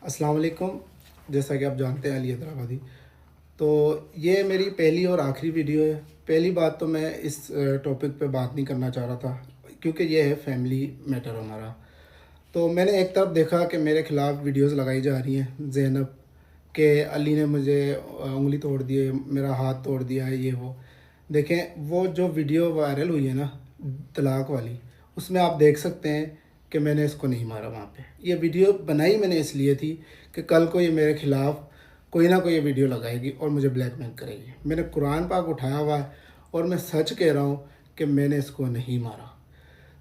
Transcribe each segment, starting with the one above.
अस्सलाम वालेकुम। जैसा कि आप जानते हैं, अली हैदराबादी। तो ये मेरी पहली और आखिरी वीडियो है। पहली बात तो मैं इस टॉपिक पे बात नहीं करना चाह रहा था, क्योंकि ये है फैमिली मैटर हमारा। तो मैंने एक तरफ देखा कि मेरे ख़िलाफ़ वीडियोस लगाई जा रही हैं ज़ैनब के, अली ने मुझे उंगली तोड़ दी है, मेरा हाथ तोड़ दिया है, ये वो। देखें, वो जो वीडियो वायरल हुई है ना, तलाक वाली, उसमें आप देख सकते हैं कि मैंने इसको नहीं मारा वहाँ पे। ये वीडियो बनाई मैंने इसलिए थी कि कल को ये मेरे ख़िलाफ़ कोई ना कोई ये वीडियो लगाएगी और मुझे ब्लैकमेल करेगी। मैंने कुरान पाक उठाया हुआ है और मैं सच कह रहा हूँ कि मैंने इसको नहीं मारा।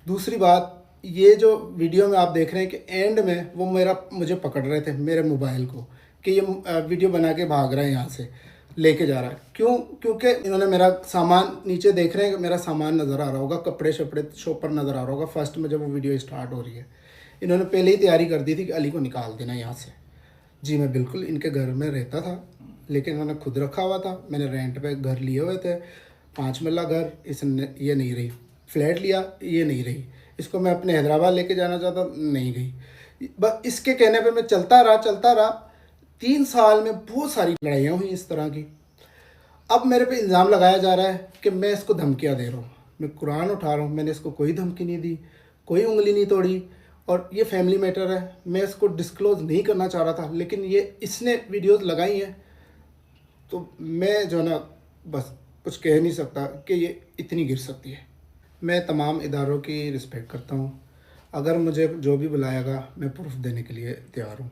दूसरी बात, ये जो वीडियो में आप देख रहे हैं कि एंड में वो मुझे पकड़ रहे थे, मेरे मोबाइल को, कि ये वीडियो बना के भाग रहा है, यहाँ से लेके जा रहा है। क्यों? क्योंकि इन्होंने मेरा सामान, नीचे देख रहे हैं कि मेरा सामान नज़र आ रहा होगा, कपड़े शपड़े शॉपर नज़र आ रहा होगा फर्स्ट में जब वो वीडियो स्टार्ट हो रही है। इन्होंने पहले ही तैयारी कर दी थी कि अली को निकाल देना यहाँ से। जी, मैं बिल्कुल इनके घर में रहता था, लेकिन इन्होंने खुद रखा हुआ था। मैंने रेंट पे घर लिए हुए थे, 5 मरला घर। इसने ये नहीं रही। फ्लैट लिया, ये नहीं रही। इसको मैं अपने हैदराबाद लेके जाना चाहता, नहीं गई। बस इसके कहने पे मैं चलता रहा। 3 साल में बहुत सारी लड़ाइयाँ हुई इस तरह की। अब मेरे पे इल्ज़ाम लगाया जा रहा है कि मैं इसको धमकियाँ दे रहा हूँ। मैं कुरान उठा रहा हूँ, मैंने इसको कोई धमकी नहीं दी, कोई उंगली नहीं तोड़ी। और ये फैमिली मैटर है, मैं इसको डिस्क्लोज़ नहीं करना चाह रहा था, लेकिन ये इसने वीडियोज़ लगाई हैं, तो मैं जो है ना, बस कुछ कह नहीं सकता कि ये इतनी गिर सकती है। मैं तमाम इदारों की रिस्पेक्ट करता हूँ। अगर मुझे जो भी बुलाएगा, मैं प्रूफ देने के लिए तैयार हूँ।